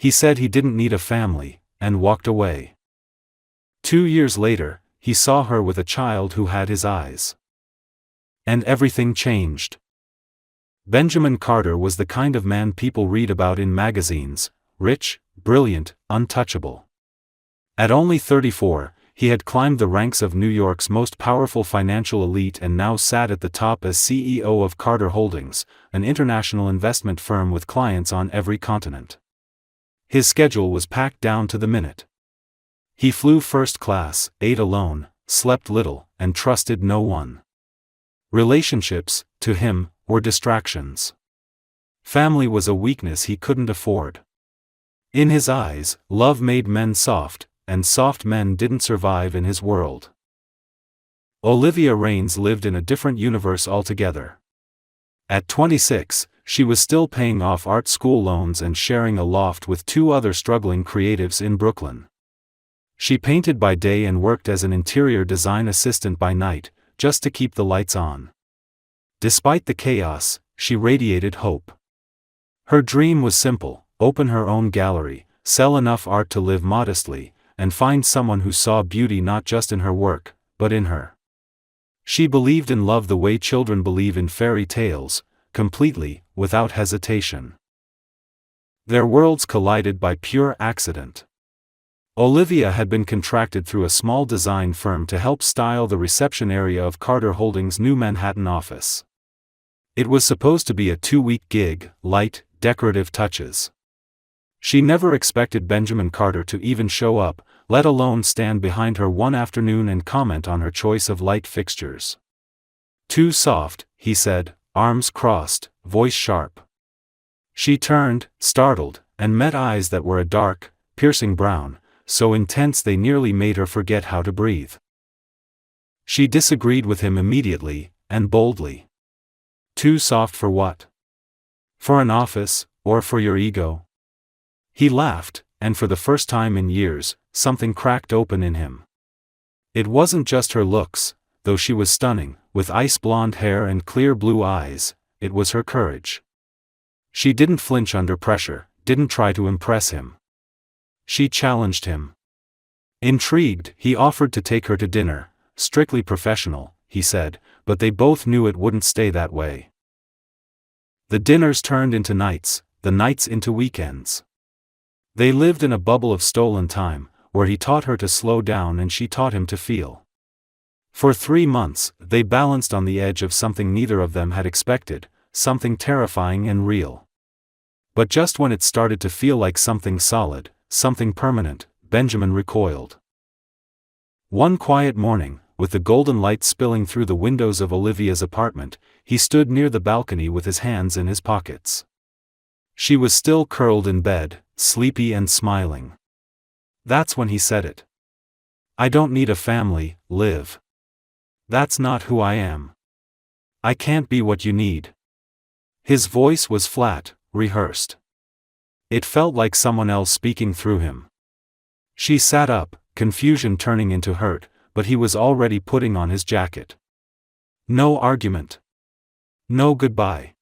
He said he didn't need a family, and walked away. 2 years later, he saw her with a child who had his eyes. And everything changed. Benjamin Carter was the kind of man people read about in magazines: rich, brilliant, untouchable. At only 34, he had climbed the ranks of New York's most powerful financial elite and now sat at the top as CEO of Carter Holdings, an international investment firm with clients on every continent. His schedule was packed down to the minute. He flew first class, ate alone, slept little, and trusted no one. Relationships, to him, were distractions. Family was a weakness he couldn't afford. In his eyes, love made men soft, and soft men didn't survive in his world. Olivia Raines lived in a different universe altogether. At 26, she was still paying off art school loans and sharing a loft with 2 other struggling creatives in Brooklyn. She painted by day and worked as an interior design assistant by night, just to keep the lights on. Despite the chaos, she radiated hope. Her dream was simple: open her own gallery, sell enough art to live modestly, and find someone who saw beauty not just in her work, but in her. She believed in love the way children believe in fairy tales, completely, without hesitation. Their worlds collided by pure accident. Olivia had been contracted through a small design firm to help style the reception area of Carter Holdings' new Manhattan office. It was supposed to be a 2-week gig, light, decorative touches. She never expected Benjamin Carter to even show up, let alone stand behind her one afternoon and comment on her choice of light fixtures. "Too soft," he said, arms crossed, voice sharp. She turned, startled, and met eyes that were a dark, piercing brown, so intense they nearly made her forget how to breathe. She disagreed with him immediately, and boldly. "Too soft for what? For an office, or for your ego?" He laughed, and for the first time in years, something cracked open in him. It wasn't just her looks, though she was stunning, with ice blonde hair and clear blue eyes, it was her courage. She didn't flinch under pressure, didn't try to impress him. She challenged him. Intrigued, he offered to take her to dinner, strictly professional, he said, but they both knew it wouldn't stay that way. The dinners turned into nights, the nights into weekends. They lived in a bubble of stolen time, where he taught her to slow down and she taught him to feel. For 3 months, they balanced on the edge of something neither of them had expected, something terrifying and real. But just when it started to feel like something solid, something permanent, Benjamin recoiled. One quiet morning, with the golden light spilling through the windows of Olivia's apartment, he stood near the balcony with his hands in his pockets. She was still curled in bed, sleepy and smiling. That's when he said it. "I don't need a family, Liv. That's not who I am. I can't be what you need." His voice was flat, rehearsed. It felt like someone else speaking through him. She sat up, confusion turning into hurt, but he was already putting on his jacket. No argument. No goodbye.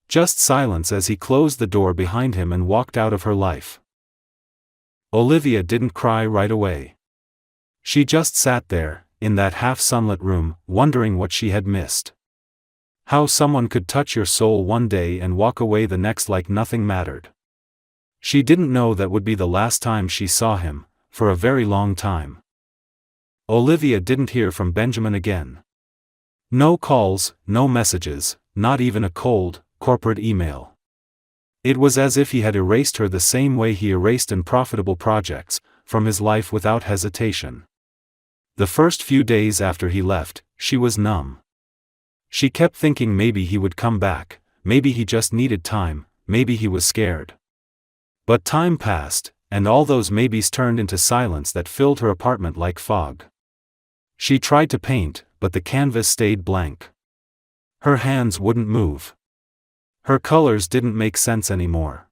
Just silence as he closed the door behind him and walked out of her life. Olivia didn't cry right away. She just sat there, in that half-sunlit room, wondering what she had missed. How someone could touch your soul one day and walk away the next like nothing mattered. She didn't know that would be the last time she saw him, for a very long time. Olivia didn't hear from Benjamin again. No calls, no messages, not even a cold, corporate email. It was as if he had erased her the same way he erased unprofitable projects, from his life without hesitation. The first few days after he left, she was numb. She kept thinking maybe he would come back, maybe he just needed time, maybe he was scared. But time passed, and all those maybes turned into silence that filled her apartment like fog. She tried to paint, but the canvas stayed blank. Her hands wouldn't move. Her colors didn't make sense anymore.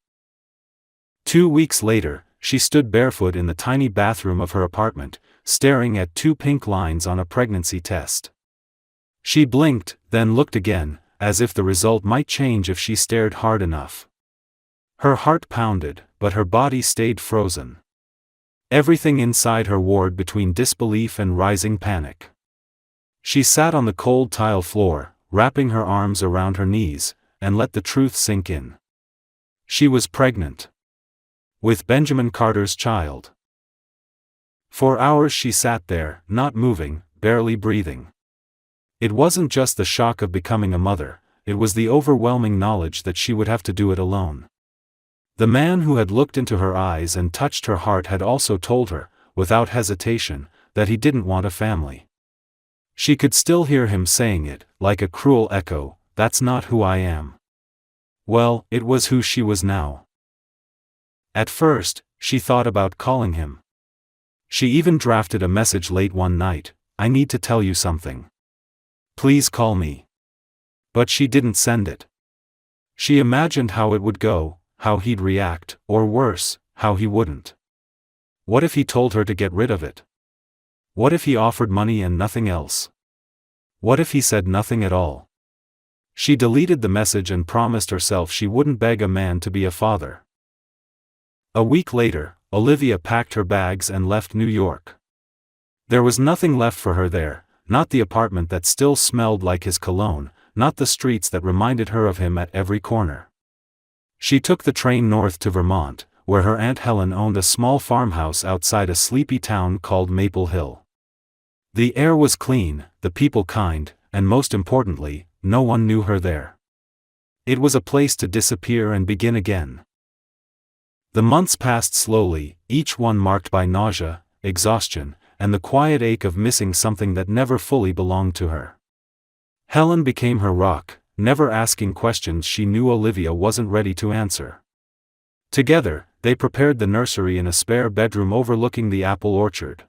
2 weeks later, she stood barefoot in the tiny bathroom of her apartment, staring at 2 pink lines on a pregnancy test. She blinked, then looked again, as if the result might change if she stared hard enough. Her heart pounded, but her body stayed frozen. Everything inside her warred between disbelief and rising panic. She sat on the cold tile floor, wrapping her arms around her knees, and let the truth sink in. She was pregnant. With Benjamin Carter's child. For hours she sat there, not moving, barely breathing. It wasn't just the shock of becoming a mother, it was the overwhelming knowledge that she would have to do it alone. The man who had looked into her eyes and touched her heart had also told her, without hesitation, that he didn't want a family. She could still hear him saying it, like a cruel echo, "That's not who I am." Well, it was who she was now. At first, she thought about calling him. She even drafted a message late one night, "I need to tell you something. Please call me." But she didn't send it. She imagined how it would go, how he'd react, or worse, how he wouldn't. What if he told her to get rid of it? What if he offered money and nothing else? What if he said nothing at all? She deleted the message and promised herself she wouldn't beg a man to be a father. A week later, Olivia packed her bags and left New York. There was nothing left for her there, not the apartment that still smelled like his cologne, not the streets that reminded her of him at every corner. She took the train north to Vermont, where her Aunt Helen owned a small farmhouse outside a sleepy town called Maple Hill. The air was clean, the people kind, and most importantly, no one knew her there. It was a place to disappear and begin again. The months passed slowly, each one marked by nausea, exhaustion, and the quiet ache of missing something that never fully belonged to her. Helen became her rock, never asking questions she knew Olivia wasn't ready to answer. Together, they prepared the nursery in a spare bedroom overlooking the apple orchard.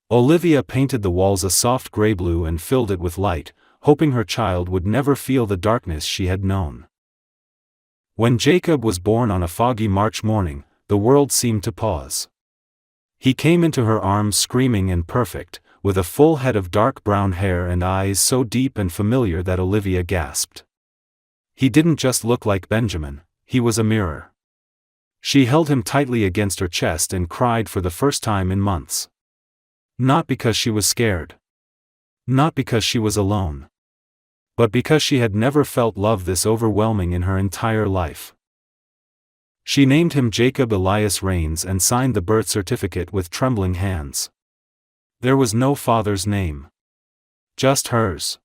Olivia painted the walls a soft gray-blue and filled it with light, hoping her child would never feel the darkness she had known. When Jacob was born on a foggy March morning, the world seemed to pause. He came into her arms screaming and perfect, with a full head of dark brown hair and eyes so deep and familiar that Olivia gasped. He didn't just look like Benjamin, he was a mirror. She held him tightly against her chest and cried for the first time in months. Not because she was scared. Not because she was alone. But because she had never felt love this overwhelming in her entire life. She named him Jacob Elias Rains and signed the birth certificate with trembling hands. There was no father's name. Just hers.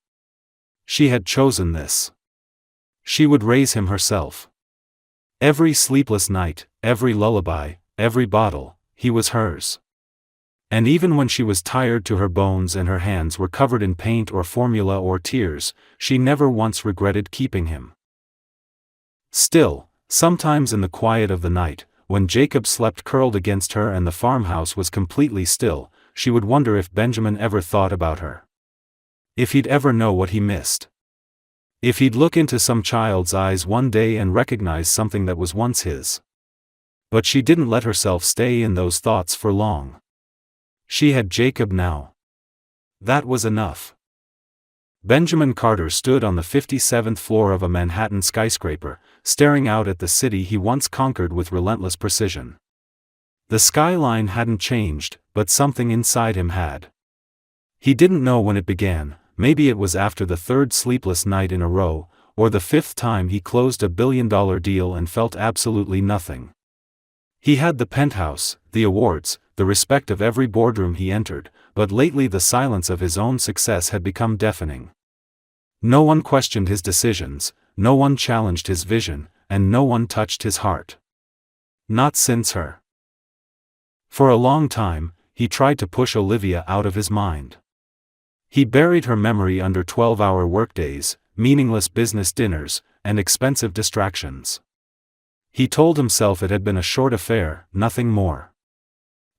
She had chosen this. She would raise him herself. Every sleepless night, every lullaby, every bottle, he was hers. And even when she was tired to her bones and her hands were covered in paint or formula or tears, she never once regretted keeping him. Still, sometimes in the quiet of the night, when Jacob slept curled against her and the farmhouse was completely still, she would wonder if Benjamin ever thought about her. If he'd ever know what he missed. If he'd look into some child's eyes one day and recognize something that was once his. But she didn't let herself stay in those thoughts for long. She had Jacob now. That was enough. Benjamin Carter stood on the 57th floor of a Manhattan skyscraper, staring out at the city he once conquered with relentless precision. The skyline hadn't changed, but something inside him had. He didn't know when it began, maybe it was after the third sleepless night in a row, or the fifth time he closed a billion-dollar deal and felt absolutely nothing. He had the penthouse, the awards, the respect of every boardroom he entered, but lately the silence of his own success had become deafening. No one questioned his decisions, no one challenged his vision, and no one touched his heart. Not since her. For a long time, he tried to push Olivia out of his mind. He buried her memory under 12-hour workdays, meaningless business dinners, and expensive distractions. He told himself it had been a short affair, nothing more.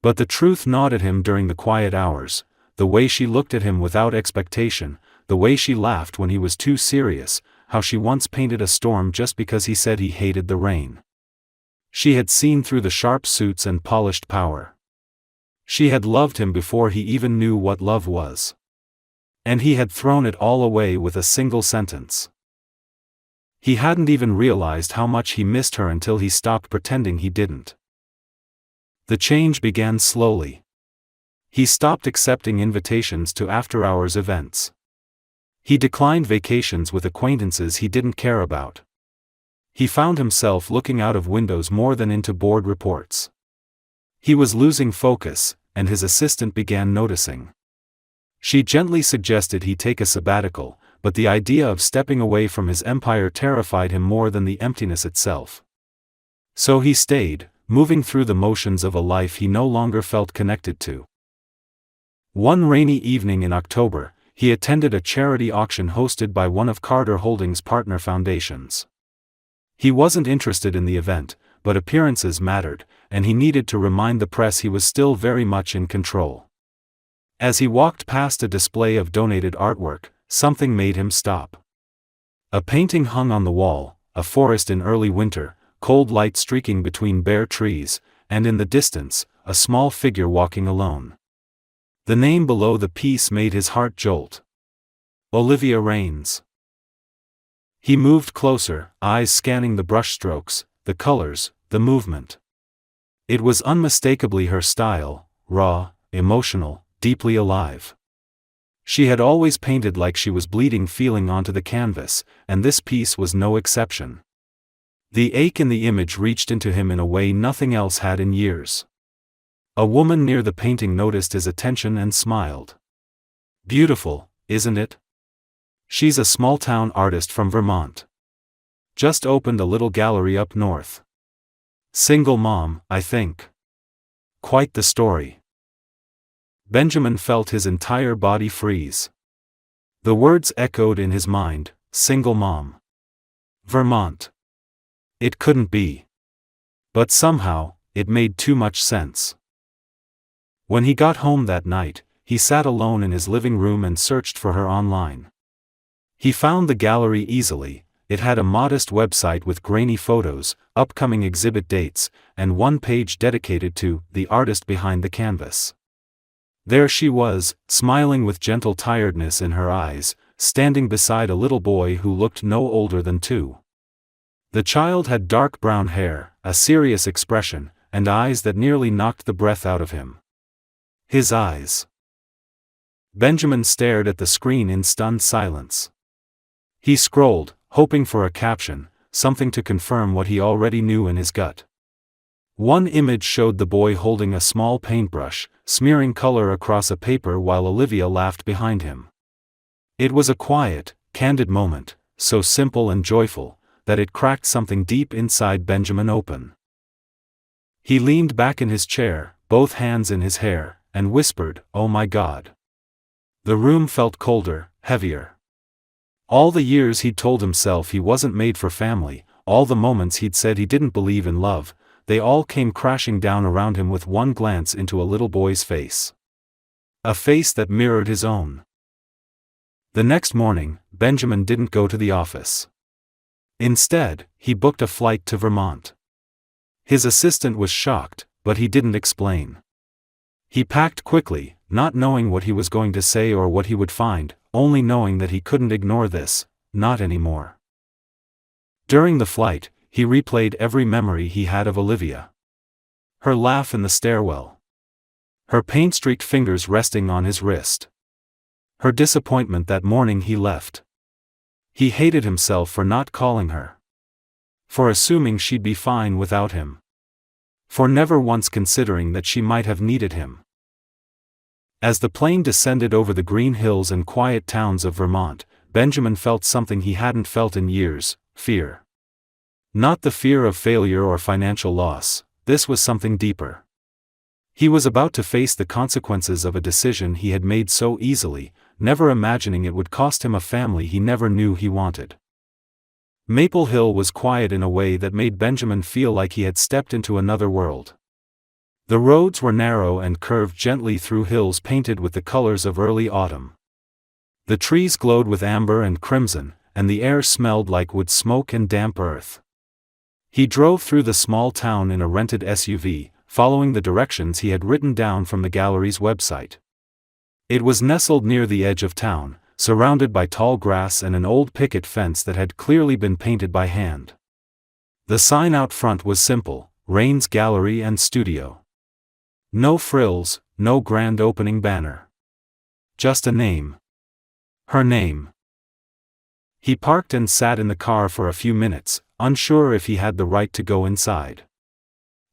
But the truth gnawed at him during the quiet hours, the way she looked at him without expectation, the way she laughed when he was too serious, how she once painted a storm just because he said he hated the rain. She had seen through the sharp suits and polished power. She had loved him before he even knew what love was. And he had thrown it all away with a single sentence. He hadn't even realized how much he missed her until he stopped pretending he didn't. The change began slowly. He stopped accepting invitations to after-hours events. He declined vacations with acquaintances he didn't care about. He found himself looking out of windows more than into board reports. He was losing focus, and his assistant began noticing. She gently suggested he take a sabbatical, but the idea of stepping away from his empire terrified him more than the emptiness itself. So he stayed, moving through the motions of a life he no longer felt connected to. One rainy evening in October, he attended a charity auction hosted by one of Carter Holdings' partner foundations. He wasn't interested in the event, but appearances mattered, and he needed to remind the press he was still very much in control. As he walked past a display of donated artwork, something made him stop. A painting hung on the wall, a forest in early winter, cold light streaking between bare trees, and in the distance, a small figure walking alone. The name below the piece made his heart jolt. Olivia Raines. He moved closer, eyes scanning the brushstrokes, the colors, the movement. It was unmistakably her style, raw, emotional, deeply alive. She had always painted like she was bleeding feeling onto the canvas, and this piece was no exception. The ache in the image reached into him in a way nothing else had in years. A woman near the painting noticed his attention and smiled. "Beautiful, isn't it? She's a small-town artist from Vermont. Just opened a little gallery up north. Single mom, I think. Quite the story." Benjamin felt his entire body freeze. The words echoed in his mind, single mom. Vermont. It couldn't be. But somehow, it made too much sense. When he got home that night, he sat alone in his living room and searched for her online. He found the gallery easily. It had a modest website with grainy photos, upcoming exhibit dates, and one page dedicated to the artist behind the canvas. There she was, smiling with gentle tiredness in her eyes, standing beside a little boy who looked no older than 2. The child had dark brown hair, a serious expression, and eyes that nearly knocked the breath out of him. His eyes. Benjamin stared at the screen in stunned silence. He scrolled, hoping for a caption, something to confirm what he already knew in his gut. One image showed the boy holding a small paintbrush, smearing color across a paper while Olivia laughed behind him. It was a quiet, candid moment, so simple and joyful, that it cracked something deep inside Benjamin open. He leaned back in his chair, both hands in his hair, and whispered, "Oh my God." The room felt colder, heavier. All the years he'd told himself he wasn't made for family, all the moments he'd said he didn't believe in love, they all came crashing down around him with one glance into a little boy's face. A face that mirrored his own. The next morning, Benjamin didn't go to the office. Instead, he booked a flight to Vermont. His assistant was shocked, but he didn't explain. He packed quickly, not knowing what he was going to say or what he would find, only knowing that he couldn't ignore this, not anymore. During the flight, he replayed every memory he had of Olivia. Her laugh in the stairwell. Her paint-streaked fingers resting on his wrist. Her disappointment that morning he left. He hated himself for not calling her. For assuming she'd be fine without him. For never once considering that she might have needed him. As the plane descended over the green hills and quiet towns of Vermont, Benjamin felt something he hadn't felt in years: fear. Not the fear of failure or financial loss, this was something deeper. He was about to face the consequences of a decision he had made so easily, never imagining it would cost him a family he never knew he wanted. Maple Hill was quiet in a way that made Benjamin feel like he had stepped into another world. The roads were narrow and curved gently through hills painted with the colors of early autumn. The trees glowed with amber and crimson, and the air smelled like wood smoke and damp earth. He drove through the small town in a rented SUV, following the directions he had written down from the gallery's website. It was nestled near the edge of town, surrounded by tall grass and an old picket fence that had clearly been painted by hand. The sign out front was simple: Rain's Gallery and Studio. No frills, no grand opening banner. Just a name. Her name. He parked and sat in the car for a few minutes, unsure if he had the right to go inside.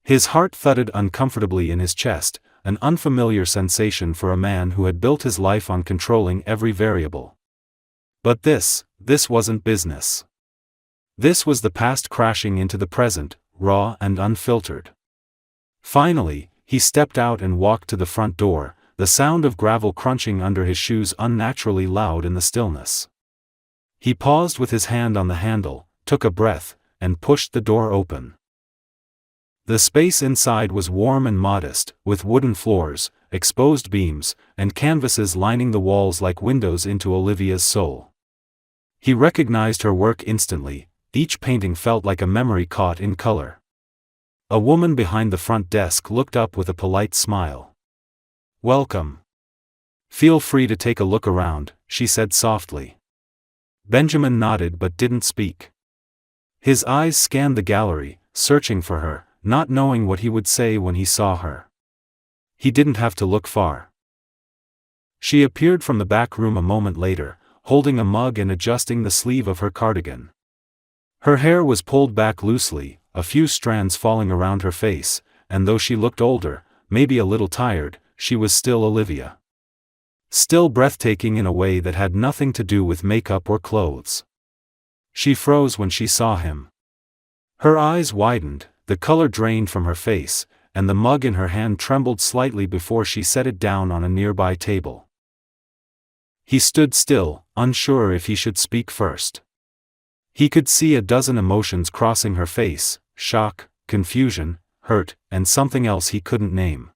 His heart thudded uncomfortably in his chest, an unfamiliar sensation for a man who had built his life on controlling every variable. But this wasn't business. This was the past crashing into the present, raw and unfiltered. Finally, he stepped out and walked to the front door, the sound of gravel crunching under his shoes unnaturally loud in the stillness. He paused with his hand on the handle, took a breath, and pushed the door open. The space inside was warm and modest, with wooden floors, exposed beams, and canvases lining the walls like windows into Olivia's soul. He recognized her work instantly. Each painting felt like a memory caught in color. A woman behind the front desk looked up with a polite smile. "Welcome. Feel free to take a look around," she said softly. Benjamin nodded but didn't speak. His eyes scanned the gallery, searching for her, not knowing what he would say when he saw her. He didn't have to look far. She appeared from the back room a moment later, holding a mug and adjusting the sleeve of her cardigan. Her hair was pulled back loosely, a few strands falling around her face, and though she looked older, maybe a little tired, she was still Olivia. Still breathtaking in a way that had nothing to do with makeup or clothes. She froze when she saw him. Her eyes widened, the color drained from her face, and the mug in her hand trembled slightly before she set it down on a nearby table. He stood still, unsure if he should speak first. He could see a dozen emotions crossing her face: shock, confusion, hurt, and something else he couldn't name.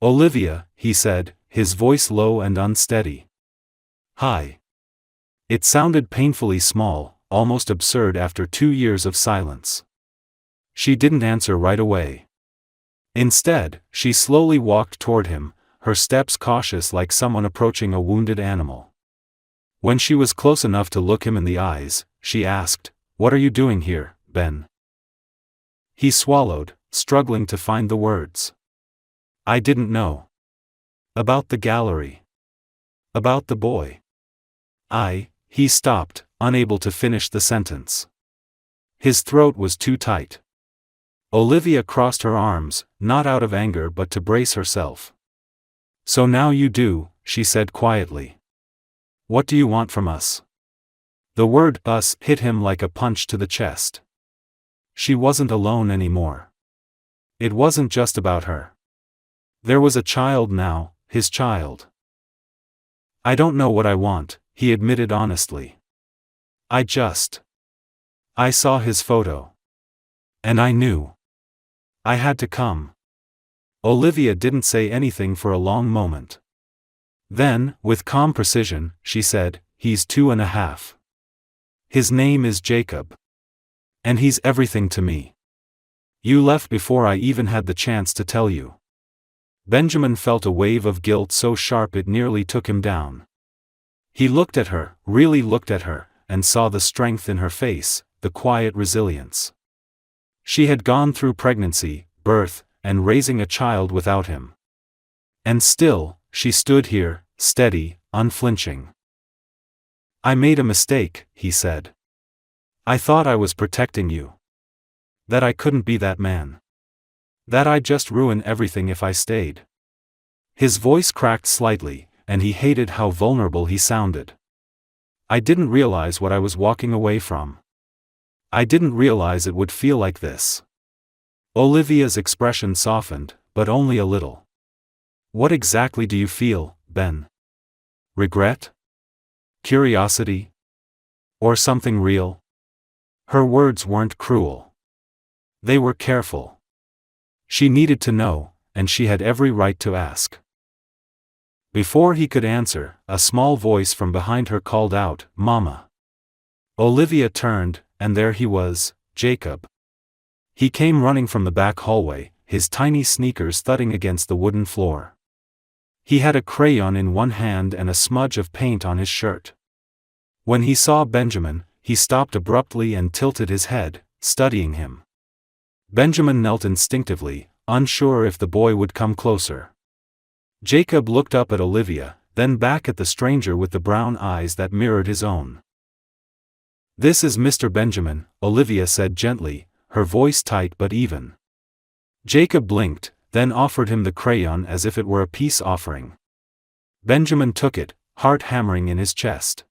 "Olivia," he said, his voice low and unsteady. "Hi." It sounded painfully small, almost absurd after 2 years of silence. She didn't answer right away. Instead, she slowly walked toward him, her steps cautious like someone approaching a wounded animal. When she was close enough to look him in the eyes, she asked, "What are you doing here, Ben?" He swallowed, struggling to find the words. "I didn't know. About the gallery. About the boy." He stopped, unable to finish the sentence. His throat was too tight. Olivia crossed her arms, not out of anger but to brace herself. "So now you do," she said quietly. "What do you want from us?" The word "us" hit him like a punch to the chest. She wasn't alone anymore. It wasn't just about her. There was a child now, his child. "I don't know what I want," he admitted honestly. I saw his photo. And I knew. I had to come." Olivia didn't say anything for a long moment. Then, with calm precision, she said, "He's 2.5. His name is Jacob. And he's everything to me. You left before I even had the chance to tell you." Benjamin felt a wave of guilt so sharp it nearly took him down. He looked at her, really looked at her, and saw the strength in her face, the quiet resilience. She had gone through pregnancy, birth, and raising a child without him. And still, she stood here, steady, unflinching. "I made a mistake," he said. "I thought I was protecting you. That I couldn't be that man. That I'd just ruin everything if I stayed." His voice cracked slightly, and he hated how vulnerable he sounded. "I didn't realize what I was walking away from. I didn't realize it would feel like this." Olivia's expression softened, but only a little. "What exactly do you feel, Ben? Regret? Curiosity? Or something real?" Her words weren't cruel. They were careful. She needed to know, and she had every right to ask. Before he could answer, a small voice from behind her called out, "Mama." Olivia turned, and there he was, Jacob. He came running from the back hallway, his tiny sneakers thudding against the wooden floor. He had a crayon in one hand and a smudge of paint on his shirt. When he saw Benjamin, he stopped abruptly and tilted his head, studying him. Benjamin knelt instinctively, unsure if the boy would come closer. Jacob looked up at Olivia, then back at the stranger with the brown eyes that mirrored his own. "This is Mr. Benjamin," Olivia said gently, her voice tight but even. Jacob blinked, then offered him the crayon as if it were a peace offering. Benjamin took it, heart hammering in his chest.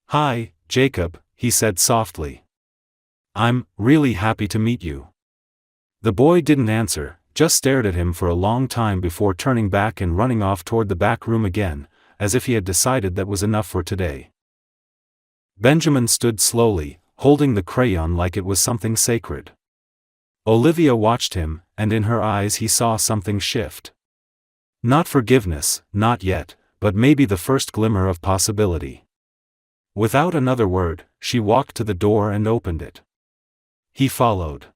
"Hi, Jacob," he said softly. "I'm really happy to meet you." The boy didn't answer, just stared at him for a long time before turning back and running off toward the back room again, as if he had decided that was enough for today. Benjamin stood slowly, holding the crayon like it was something sacred. Olivia watched him, and in her eyes he saw something shift. Not forgiveness, not yet, but maybe the first glimmer of possibility. Without another word, she walked to the door and opened it. He followed.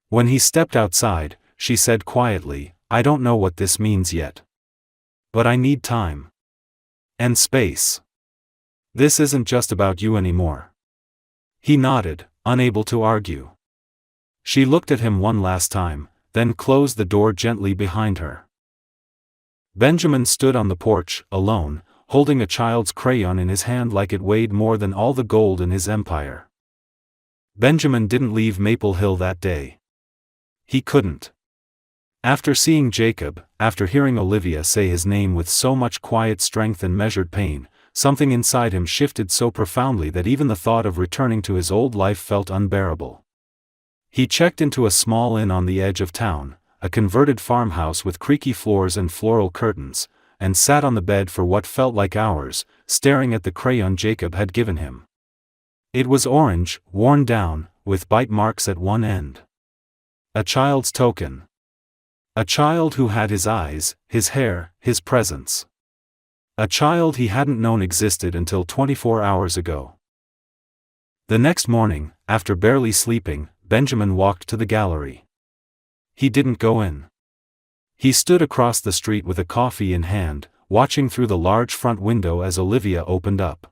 When he stepped outside, she said quietly, "I don't know what this means yet. But I need time. And space. This isn't just about you anymore." He nodded, unable to argue. She looked at him one last time, then closed the door gently behind her. Benjamin stood on the porch, alone, holding a child's crayon in his hand like it weighed more than all the gold in his empire. Benjamin didn't leave Maple Hill that day. He couldn't. After seeing Jacob, after hearing Olivia say his name with so much quiet strength and measured pain, something inside him shifted so profoundly that even the thought of returning to his old life felt unbearable. He checked into a small inn on the edge of town, a converted farmhouse with creaky floors and floral curtains, and sat on the bed for what felt like hours, staring at the crayon Jacob had given him. It was orange, worn down, with bite marks at one end. A child's token. A child who had his eyes, his hair, his presence. A child he hadn't known existed until 24 hours ago. The next morning, after barely sleeping, Benjamin walked to the gallery. He didn't go in. He stood across the street with a coffee in hand, watching through the large front window as Olivia opened up.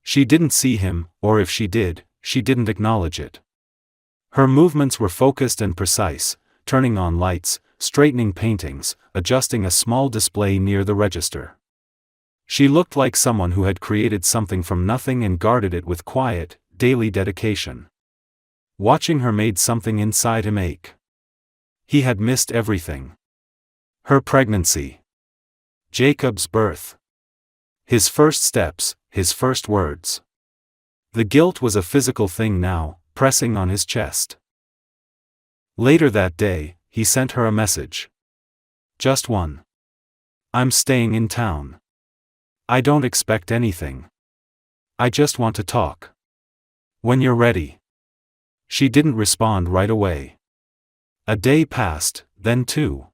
She didn't see him, or if she did, she didn't acknowledge it. Her movements were focused and precise, turning on lights, straightening paintings, adjusting a small display near the register. She looked like someone who had created something from nothing and guarded it with quiet, daily dedication. Watching her made something inside him ache. He had missed everything. Her pregnancy. Jacob's birth. His first steps, his first words. The guilt was a physical thing now, pressing on his chest. Later that day, he sent her a message. Just one. "I'm staying in town. I don't expect anything. I just want to talk. When you're ready." She didn't respond right away. A day passed, then two.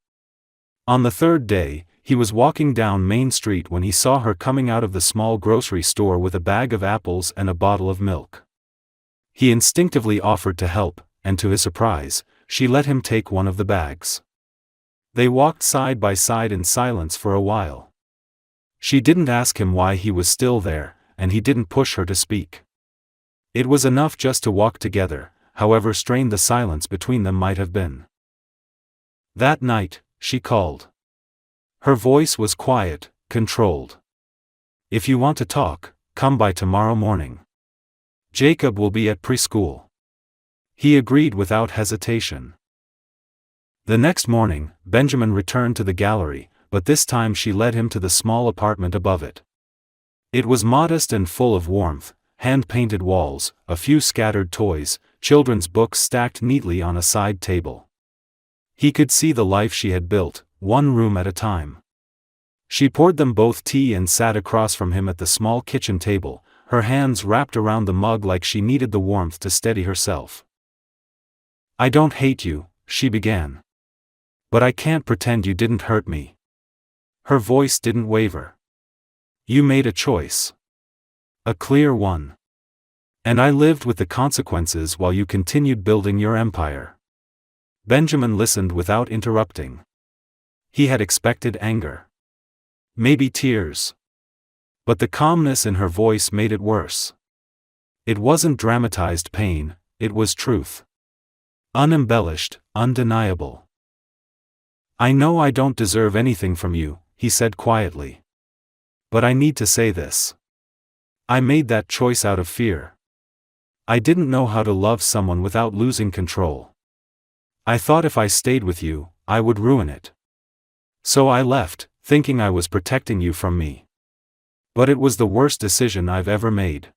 On the third day, he was walking down Main Street when he saw her coming out of the small grocery store with a bag of apples and a bottle of milk. He instinctively offered to help, and to his surprise, she let him take one of the bags. They walked side by side in silence for a while. She didn't ask him why he was still there, and he didn't push her to speak. It was enough just to walk together, however strained the silence between them might have been. That night, she called. Her voice was quiet, controlled. "If you want to talk, come by tomorrow morning. Jacob will be at preschool." He agreed without hesitation. The next morning, Benjamin returned to the gallery, but this time she led him to the small apartment above it. It was modest and full of warmth, hand-painted walls, a few scattered toys, children's books stacked neatly on a side table. He could see the life she had built, one room at a time. She poured them both tea and sat across from him at the small kitchen table, her hands wrapped around the mug like she needed the warmth to steady herself. "I don't hate you," she began. "But I can't pretend you didn't hurt me." Her voice didn't waver. "You made a choice. A clear one. And I lived with the consequences while you continued building your empire." Benjamin listened without interrupting. He had expected anger. maybe tears. But the calmness in her voice made it worse. It wasn't dramatized pain, it was truth. Unembellished, undeniable. "I know I don't deserve anything from you," he said quietly. "But I need to say this. I made that choice out of fear. I didn't know how to love someone without losing control. I thought if I stayed with you, I would ruin it. So I left, thinking I was protecting you from me. But it was the worst decision I've ever made."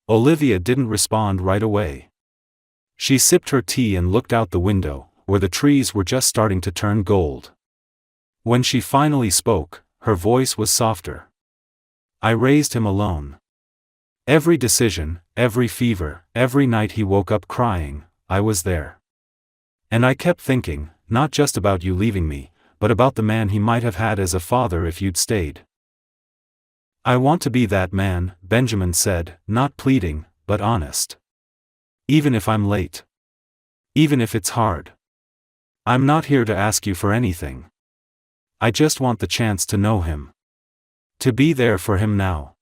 Olivia didn't respond right away. She sipped her tea and looked out the window, where the trees were just starting to turn gold. When she finally spoke, her voice was softer. "I raised him alone. Every decision, every fever, every night he woke up crying, I was there. And I kept thinking, not just about you leaving me, but about the man he might have had as a father if you'd stayed." "I want to be that man," Benjamin said, not pleading, but honest. "Even if I'm late. Even if it's hard. I'm not here to ask you for anything. I just want the chance to know him. To be there for him now."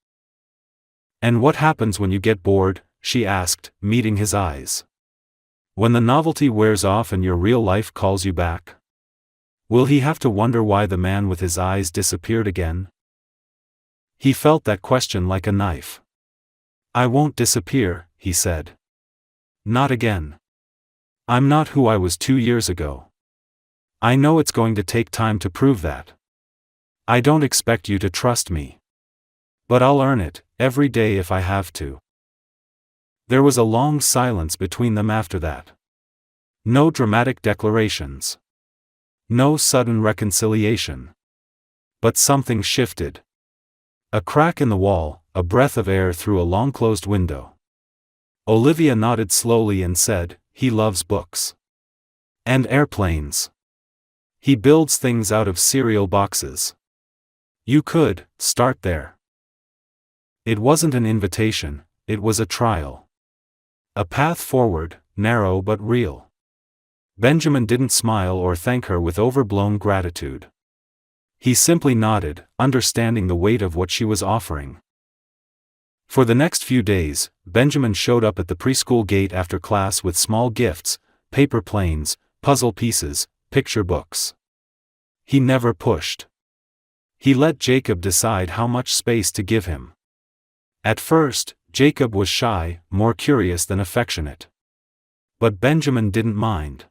"And what happens when you get bored?" she asked, meeting his eyes. "When the novelty wears off and your real life calls you back? Will he have to wonder why the man with his eyes disappeared again?" He felt that question like a knife. "I won't disappear," he said. "Not again. I'm not who I was 2 years ago. I know it's going to take time to prove that. I don't expect you to trust me. But I'll earn it, every day if I have to." There was a long silence between them after that. No dramatic declarations. No sudden reconciliation. But something shifted. A crack in the wall, a breath of air through a long-closed window. Olivia nodded slowly and said, "He loves books. And airplanes. He builds things out of cereal boxes. You could start there." It wasn't an invitation, it was a trial. A path forward, narrow but real. Benjamin didn't smile or thank her with overblown gratitude. He simply nodded, understanding the weight of what she was offering. For the next few days, Benjamin showed up at the preschool gate after class with small gifts, paper planes, puzzle pieces, picture books. He never pushed. He let Jacob decide how much space to give him. At first, Jacob was shy, more curious than affectionate. But Benjamin didn't mind.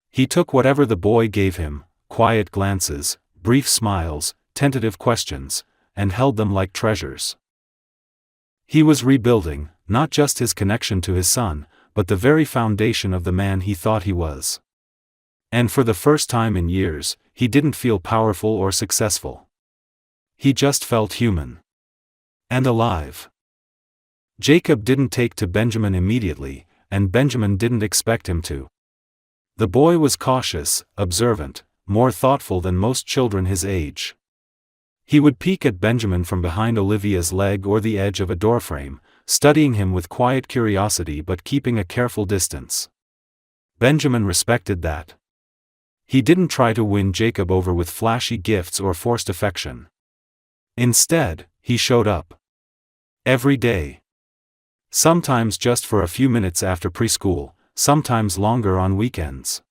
He took whatever the boy gave him, quiet glances, brief smiles, tentative questions, and held them like treasures. He was rebuilding, not just his connection to his son, but the very foundation of the man he thought he was. And for the first time in years, he didn't feel powerful or successful. He just felt human. And alive. Jacob didn't take to Benjamin immediately, and Benjamin didn't expect him to. The boy was cautious, observant, more thoughtful than most children his age. He would peek at Benjamin from behind Olivia's leg or the edge of a doorframe, studying him with quiet curiosity but keeping a careful distance. Benjamin respected that. He didn't try to win Jacob over with flashy gifts or forced affection. Instead, he showed up. Every day. Sometimes just for a few minutes after preschool, sometimes longer on weekends.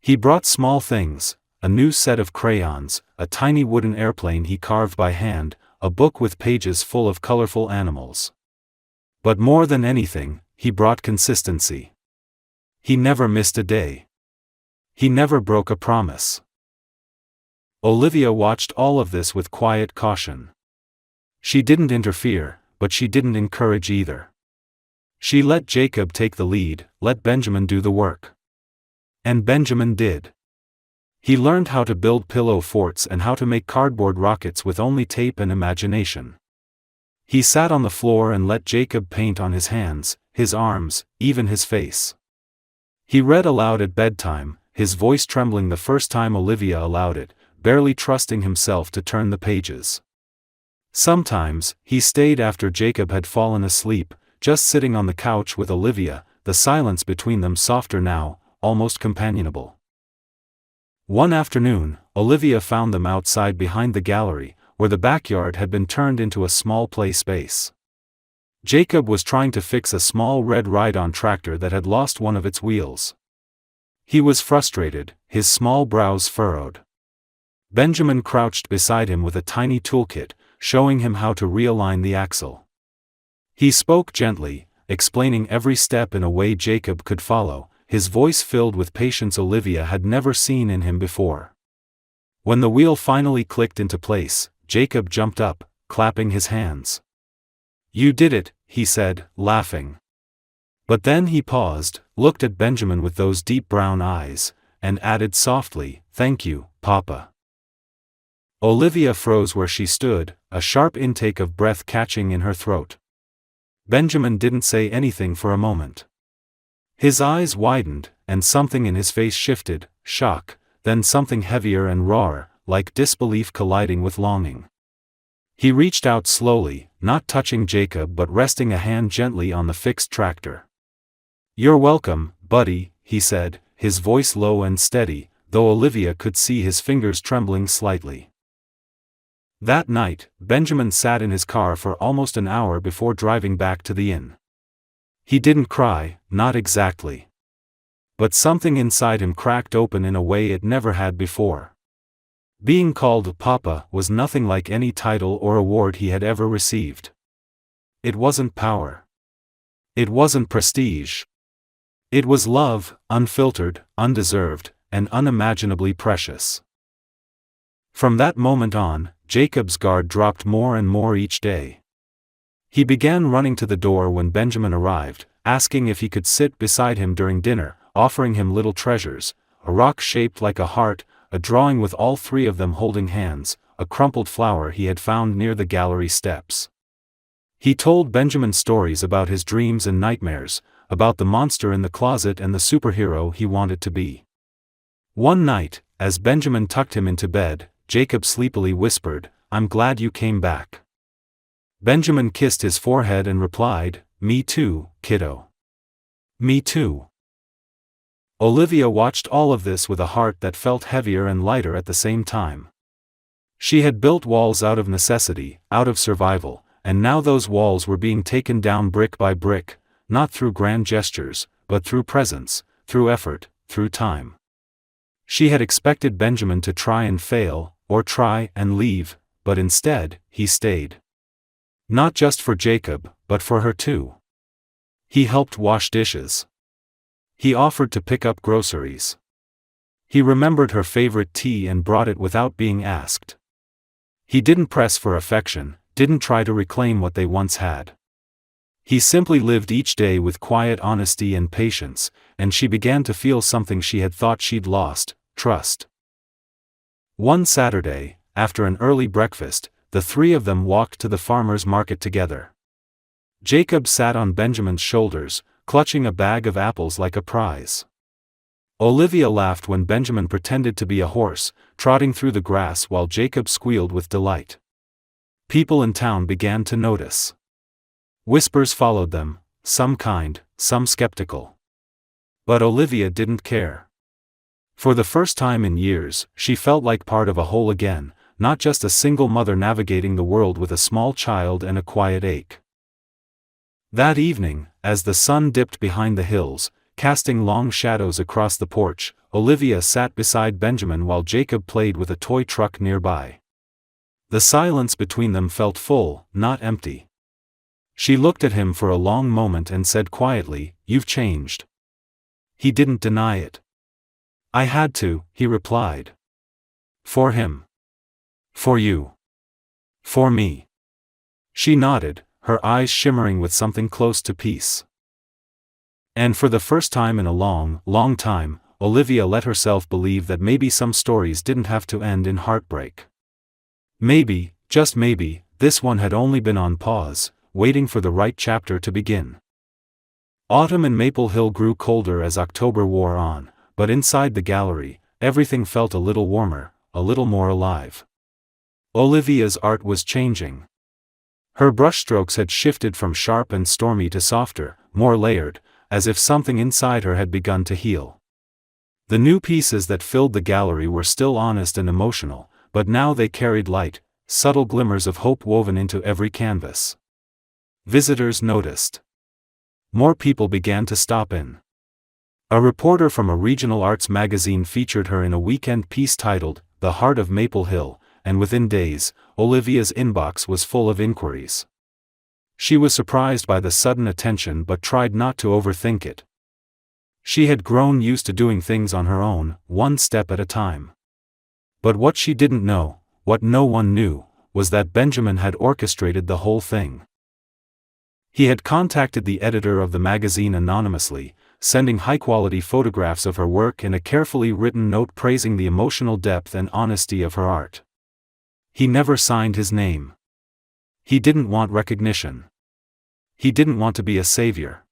He brought small things, a new set of crayons, a tiny wooden airplane he carved by hand, a book with pages full of colorful animals. But more than anything, he brought consistency. He never missed a day. He never broke a promise. Olivia watched all of this with quiet caution. She didn't interfere, but she didn't encourage either. She let Jacob take the lead, let Benjamin do the work. And Benjamin did. He learned how to build pillow forts and how to make cardboard rockets with only tape and imagination. He sat on the floor and let Jacob paint on his hands, his arms, even his face. He read aloud at bedtime, his voice trembling the first time Olivia allowed it, barely trusting himself to turn the pages. Sometimes, he stayed after Jacob had fallen asleep, just sitting on the couch with Olivia, the silence between them softer now, almost companionable. One afternoon, Olivia found them outside behind the gallery, where the backyard had been turned into a small play space. Jacob was trying to fix a small red ride-on tractor that had lost one of its wheels. He was frustrated, his small brows furrowed. Benjamin crouched beside him with a tiny toolkit, showing him how to realign the axle. He spoke gently, explaining every step in a way Jacob could follow, his voice filled with patience Olivia had never seen in him before. When the wheel finally clicked into place, Jacob jumped up, clapping his hands. "You did it," he said, laughing. But then he paused, looked at Benjamin with those deep brown eyes, and added softly, "Thank you, Papa." Olivia froze where she stood, a sharp intake of breath catching in her throat. Benjamin didn't say anything for a moment. His eyes widened, and something in his face shifted, shock, then something heavier and rawer, like disbelief colliding with longing. He reached out slowly, not touching Jacob but resting a hand gently on the fixed tractor. "You're welcome, buddy," he said, his voice low and steady, though Olivia could see his fingers trembling slightly. That night, Benjamin sat in his car for almost an hour before driving back to the inn. He didn't cry, not exactly. But something inside him cracked open in a way it never had before. Being called Papa was nothing like any title or award he had ever received. It wasn't power. It wasn't prestige. It was love, unfiltered, undeserved, and unimaginably precious. From that moment on, Jacob's guard dropped more and more each day. He began running to the door when Benjamin arrived, asking if he could sit beside him during dinner, offering him little treasures, a rock shaped like a heart, a drawing with all three of them holding hands, a crumpled flower he had found near the gallery steps. He told Benjamin stories about his dreams and nightmares, about the monster in the closet and the superhero he wanted to be. One night, as Benjamin tucked him into bed, Jacob sleepily whispered, "I'm glad you came back." Benjamin kissed his forehead and replied, "Me too, kiddo. Me too." Olivia watched all of this with a heart that felt heavier and lighter at the same time. She had built walls out of necessity, out of survival, and now those walls were being taken down brick by brick, not through grand gestures, but through presence, through effort, through time. She had expected Benjamin to try and fail, or try and leave, but instead, he stayed. Not just for Jacob, but for her too. He helped wash dishes. He offered to pick up groceries. He remembered her favorite tea and brought it without being asked. He didn't press for affection, didn't try to reclaim what they once had. He simply lived each day with quiet honesty and patience, and she began to feel something she had thought she'd lost, trust. One Saturday, after an early breakfast, the three of them walked to the farmer's market together. Jacob sat on Benjamin's shoulders, clutching a bag of apples like a prize. Olivia laughed when Benjamin pretended to be a horse, trotting through the grass while Jacob squealed with delight. People in town began to notice. Whispers followed them, some kind, some skeptical. But Olivia didn't care. For the first time in years, she felt like part of a whole again, not just a single mother navigating the world with a small child and a quiet ache. That evening, as the sun dipped behind the hills, casting long shadows across the porch, Olivia sat beside Benjamin while Jacob played with a toy truck nearby. The silence between them felt full, not empty. She looked at him for a long moment and said quietly, "You've changed." He didn't deny it. "I had to," he replied. "For him. For you. For me." She nodded, her eyes shimmering with something close to peace. And for the first time in a long, long time, Olivia let herself believe that maybe some stories didn't have to end in heartbreak. Maybe, just maybe, this one had only been on pause, waiting for the right chapter to begin. Autumn in Maple Hill grew colder as October wore on, but inside the gallery, everything felt a little warmer, a little more alive. Olivia's art was changing. Her brushstrokes had shifted from sharp and stormy to softer, more layered, as if something inside her had begun to heal. The new pieces that filled the gallery were still honest and emotional, but now they carried light, subtle glimmers of hope woven into every canvas. Visitors noticed. More people began to stop in. A reporter from a regional arts magazine featured her in a weekend piece titled, "The Heart of Maple Hill," and within days, Olivia's inbox was full of inquiries. She was surprised by the sudden attention but tried not to overthink it. She had grown used to doing things on her own, one step at a time. But what she didn't know, what no one knew, was that Benjamin had orchestrated the whole thing. He had contacted the editor of the magazine anonymously, sending high-quality photographs of her work and a carefully written note praising the emotional depth and honesty of her art. He never signed his name. He didn't want recognition. He didn't want to be a savior.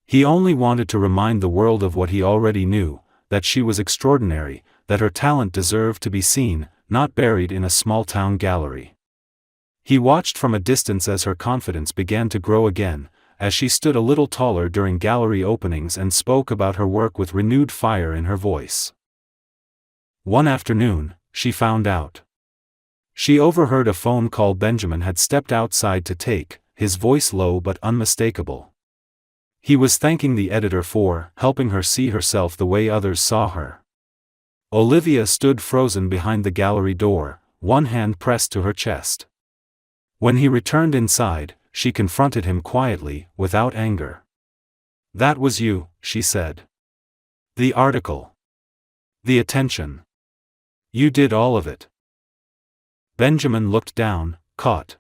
He only wanted to remind the world of what he already knew, that she was extraordinary, that her talent deserved to be seen, not buried in a small-town gallery. He watched from a distance as her confidence began to grow again, as she stood a little taller during gallery openings and spoke about her work with renewed fire in her voice. One afternoon, she found out. She overheard a phone call Benjamin had stepped outside to take, his voice low but unmistakable. He was thanking the editor for helping her see herself the way others saw her. Olivia stood frozen behind the gallery door, one hand pressed to her chest. When he returned inside, she confronted him quietly, without anger. "That was you," she said. "The article. The attention. You did all of it." Benjamin looked down, caught.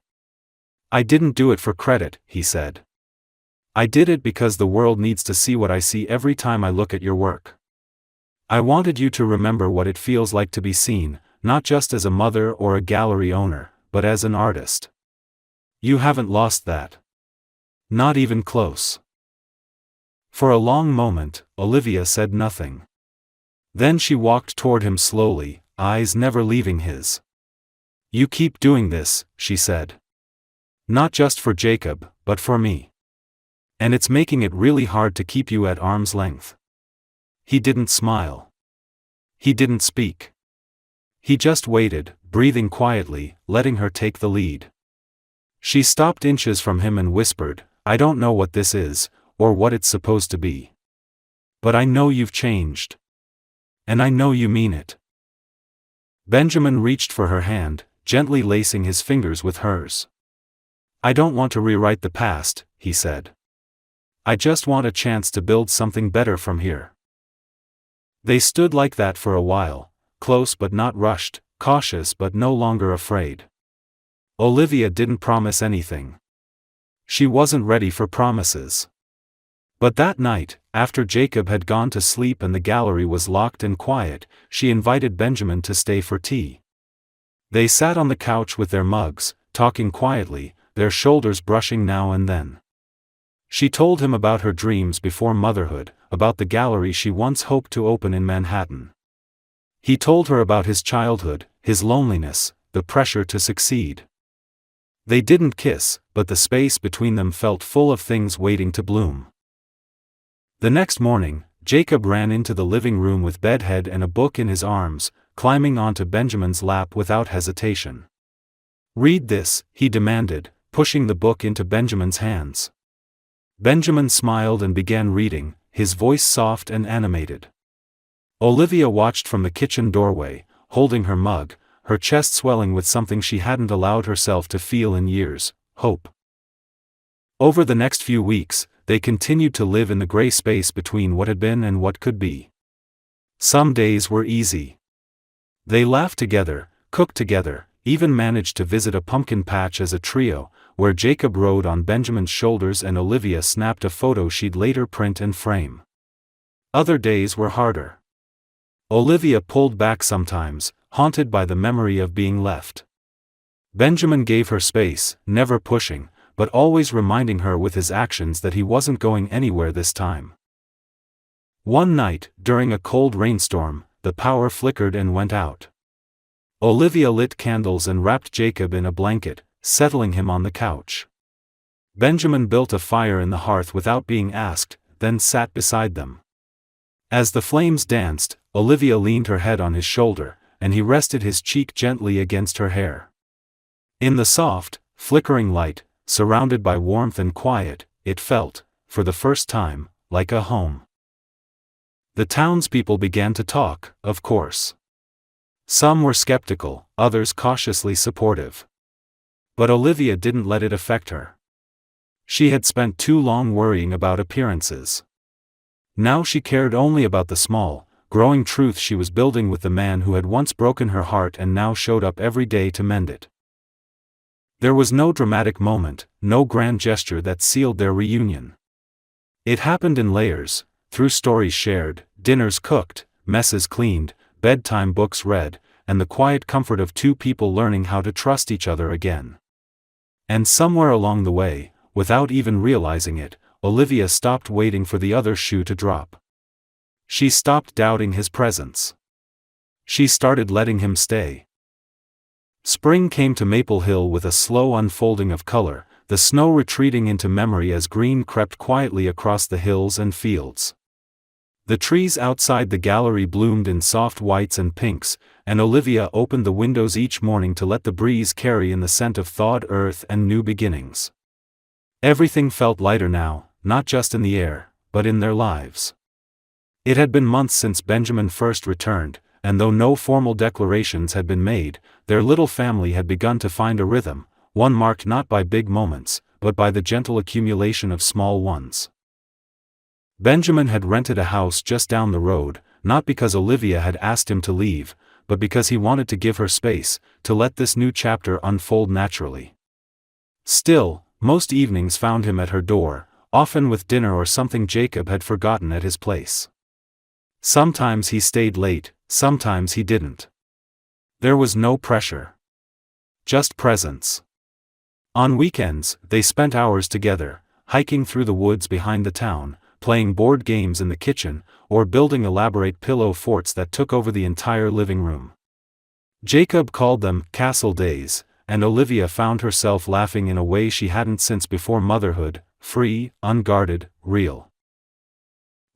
"I didn't do it for credit," he said. "I did it because the world needs to see what I see every time I look at your work. I wanted you to remember what it feels like to be seen, not just as a mother or a gallery owner, but as an artist. You haven't lost that. Not even close." For a long moment, Olivia said nothing. Then she walked toward him slowly, eyes never leaving his. "You keep doing this," she said. "Not just for Jacob, but for me. And it's making it really hard to keep you at arm's length." He didn't smile. He didn't speak. He just waited, breathing quietly, letting her take the lead. She stopped inches from him and whispered, "I don't know what this is, or what it's supposed to be. But I know you've changed. And I know you mean it." Benjamin reached for her hand, gently lacing his fingers with hers. "I don't want to rewrite the past," he said. "I just want a chance to build something better from here." They stood like that for a while, close but not rushed, cautious but no longer afraid. Olivia didn't promise anything. She wasn't ready for promises. But that night, after Jacob had gone to sleep and the gallery was locked and quiet, she invited Benjamin to stay for tea. They sat on the couch with their mugs, talking quietly, their shoulders brushing now and then. She told him about her dreams before motherhood, about the gallery she once hoped to open in Manhattan. He told her about his childhood, his loneliness, the pressure to succeed. They didn't kiss, but the space between them felt full of things waiting to bloom. The next morning, Jacob ran into the living room with bedhead and a book in his arms, climbing onto Benjamin's lap without hesitation. "Read this," he demanded, pushing the book into Benjamin's hands. Benjamin smiled and began reading, his voice soft and animated. Olivia watched from the kitchen doorway, holding her mug, her chest swelling with something she hadn't allowed herself to feel in years, hope. Over the next few weeks, they continued to live in the gray space between what had been and what could be. Some days were easy. They laughed together, cooked together, even managed to visit a pumpkin patch as a trio, where Jacob rode on Benjamin's shoulders and Olivia snapped a photo she'd later print and frame. Other days were harder. Olivia pulled back sometimes, haunted by the memory of being left. Benjamin gave her space, never pushing, but always reminding her with his actions that he wasn't going anywhere this time. One night, during a cold rainstorm, the power flickered and went out. Olivia lit candles and wrapped Jacob in a blanket, settling him on the couch. Benjamin built a fire in the hearth without being asked, then sat beside them. As the flames danced, Olivia leaned her head on his shoulder, and he rested his cheek gently against her hair. In the soft, flickering light, surrounded by warmth and quiet, it felt, for the first time, like a home. The townspeople began to talk, of course. Some were skeptical, others cautiously supportive. But Olivia didn't let it affect her. She had spent too long worrying about appearances. Now she cared only about the small, growing truth she was building with the man who had once broken her heart and now showed up every day to mend it. There was no dramatic moment, no grand gesture that sealed their reunion. It happened in layers, through stories shared, dinners cooked, messes cleaned, bedtime books read, and the quiet comfort of two people learning how to trust each other again. And somewhere along the way, without even realizing it, Olivia stopped waiting for the other shoe to drop. She stopped doubting his presence. She started letting him stay. Spring came to Maple Hill with a slow unfolding of color, the snow retreating into memory as green crept quietly across the hills and fields. The trees outside the gallery bloomed in soft whites and pinks, and Olivia opened the windows each morning to let the breeze carry in the scent of thawed earth and new beginnings. Everything felt lighter now, not just in the air, but in their lives. It had been months since Benjamin first returned, and though no formal declarations had been made, their little family had begun to find a rhythm, one marked not by big moments, but by the gentle accumulation of small ones. Benjamin had rented a house just down the road, not because Olivia had asked him to leave, but because he wanted to give her space, to let this new chapter unfold naturally. Still, most evenings found him at her door, often with dinner or something Jacob had forgotten at his place. Sometimes he stayed late, sometimes he didn't. There was no pressure. Just presence. On weekends, they spent hours together, hiking through the woods behind the town, playing board games in the kitchen, or building elaborate pillow forts that took over the entire living room. Jacob called them castle days, and Olivia found herself laughing in a way she hadn't since before motherhood, free, unguarded, real.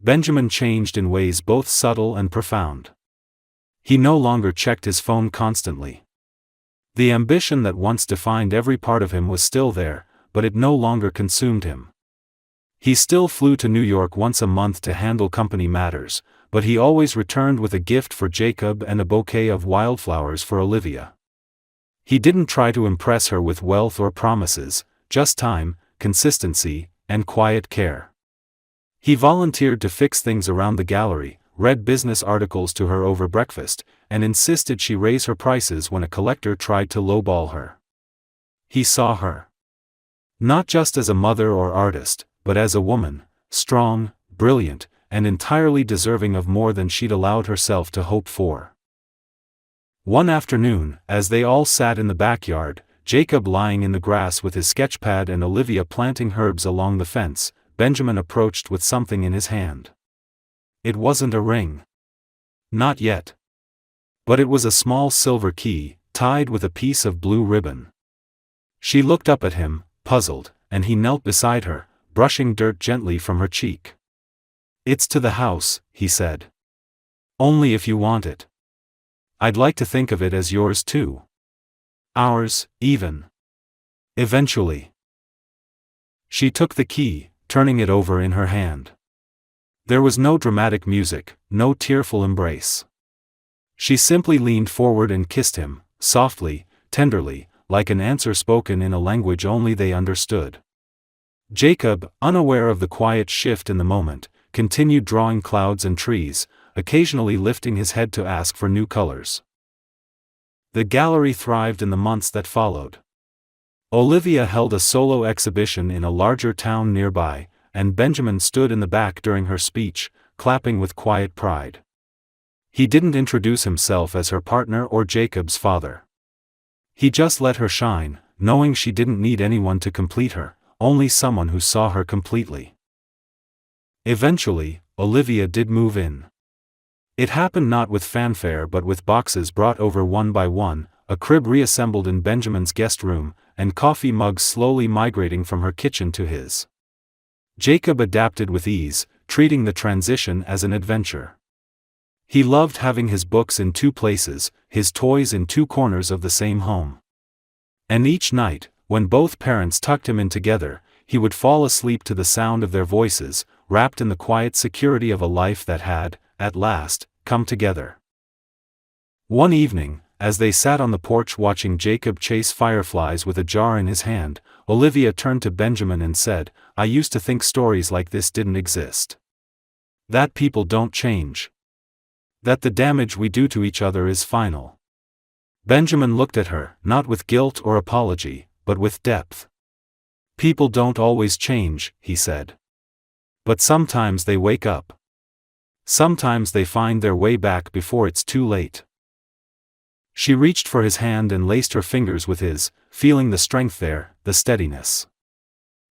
Benjamin changed in ways both subtle and profound. He no longer checked his phone constantly. The ambition that once defined every part of him was still there, but it no longer consumed him. He still flew to New York once a month to handle company matters, but he always returned with a gift for Jacob and a bouquet of wildflowers for Olivia. He didn't try to impress her with wealth or promises, just time, consistency, and quiet care. He volunteered to fix things around the gallery, read business articles to her over breakfast, and insisted she raise her prices when a collector tried to lowball her. He saw her not just as a mother or artist, but as a woman, strong, brilliant, and entirely deserving of more than she'd allowed herself to hope for. One afternoon, as they all sat in the backyard, Jacob lying in the grass with his sketchpad and Olivia planting herbs along the fence, Benjamin approached with something in his hand. It wasn't a ring. Not yet. But it was a small silver key, tied with a piece of blue ribbon. She looked up at him, puzzled, and he knelt beside her, brushing dirt gently from her cheek. "It's to the house," he said. "Only if you want it. I'd like to think of it as yours too. Ours, even. Eventually." She took the key, turning it over in her hand. There was no dramatic music, no tearful embrace. She simply leaned forward and kissed him, softly, tenderly, like an answer spoken in a language only they understood. Jacob, unaware of the quiet shift in the moment, continued drawing clouds and trees, occasionally lifting his head to ask for new colors. The gallery thrived in the months that followed. Olivia held a solo exhibition in a larger town nearby, and Benjamin stood in the back during her speech, clapping with quiet pride. He didn't introduce himself as her partner or Jacob's father. He just let her shine, knowing she didn't need anyone to complete her, only someone who saw her completely. Eventually, Olivia did move in. It happened not with fanfare but with boxes brought over one by one, a crib reassembled in Benjamin's guest room, and coffee mugs slowly migrating from her kitchen to his. Jacob adapted with ease, treating the transition as an adventure. He loved having his books in two places, his toys in two corners of the same home. And each night, when both parents tucked him in together, he would fall asleep to the sound of their voices, wrapped in the quiet security of a life that had, at last, come together. One evening, as they sat on the porch watching Jacob chase fireflies with a jar in his hand, Olivia turned to Benjamin and said, "I used to think stories like this didn't exist. That people don't change. That the damage we do to each other is final." Benjamin looked at her, not with guilt or apology, but with depth. "People don't always change," he said. "But sometimes they wake up. Sometimes they find their way back before it's too late." She reached for his hand and laced her fingers with his, feeling the strength there, the steadiness.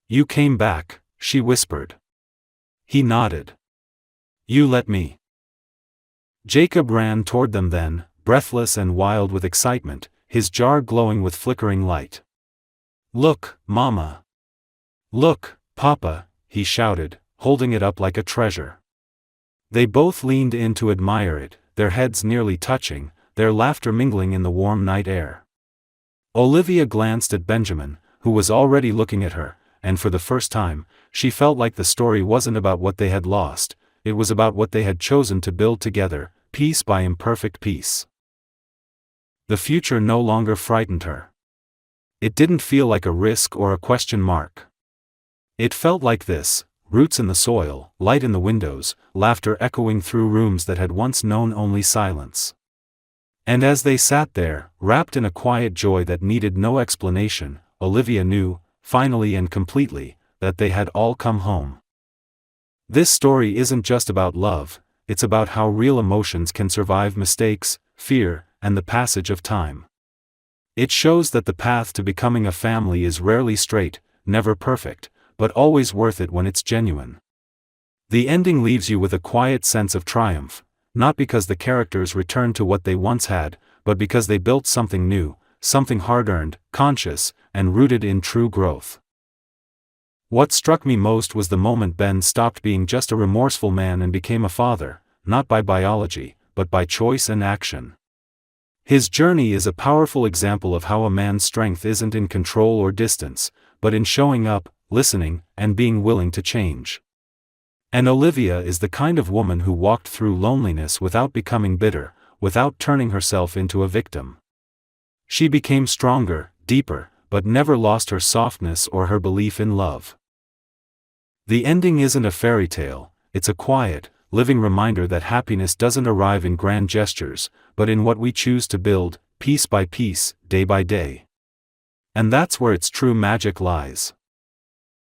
"You came back," she whispered. He nodded. "You let me." Jacob ran toward them then, breathless and wild with excitement, his jar glowing with flickering light. "Look, Mama! Look, Papa!" he shouted, holding it up like a treasure. They both leaned in to admire it, their heads nearly touching, their laughter mingling in the warm night air. Olivia glanced at Benjamin, who was already looking at her, and for the first time, she felt like the story wasn't about what they had lost, it was about what they had chosen to build together, piece by imperfect piece. The future no longer frightened her. It didn't feel like a risk or a question mark. It felt like this: roots in the soil, light in the windows, laughter echoing through rooms that had once known only silence. And as they sat there, wrapped in a quiet joy that needed no explanation, Olivia knew, finally and completely, that they had all come home. This story isn't just about love, it's about how real emotions can survive mistakes, fear, and the passage of time. It shows that the path to becoming a family is rarely straight, never perfect, but always worth it when it's genuine. The ending leaves you with a quiet sense of triumph, not because the characters returned to what they once had, but because they built something new, something hard-earned, conscious, and rooted in true growth. What struck me most was the moment Ben stopped being just a remorseful man and became a father, not by biology, but by choice and action. His journey is a powerful example of how a man's strength isn't in control or distance, but in showing up, listening, and being willing to change. And Olivia is the kind of woman who walked through loneliness without becoming bitter, without turning herself into a victim. She became stronger, deeper, but never lost her softness or her belief in love. The ending isn't a fairy tale, it's a quiet, living reminder that happiness doesn't arrive in grand gestures, but in what we choose to build, piece by piece, day by day. And that's where its true magic lies.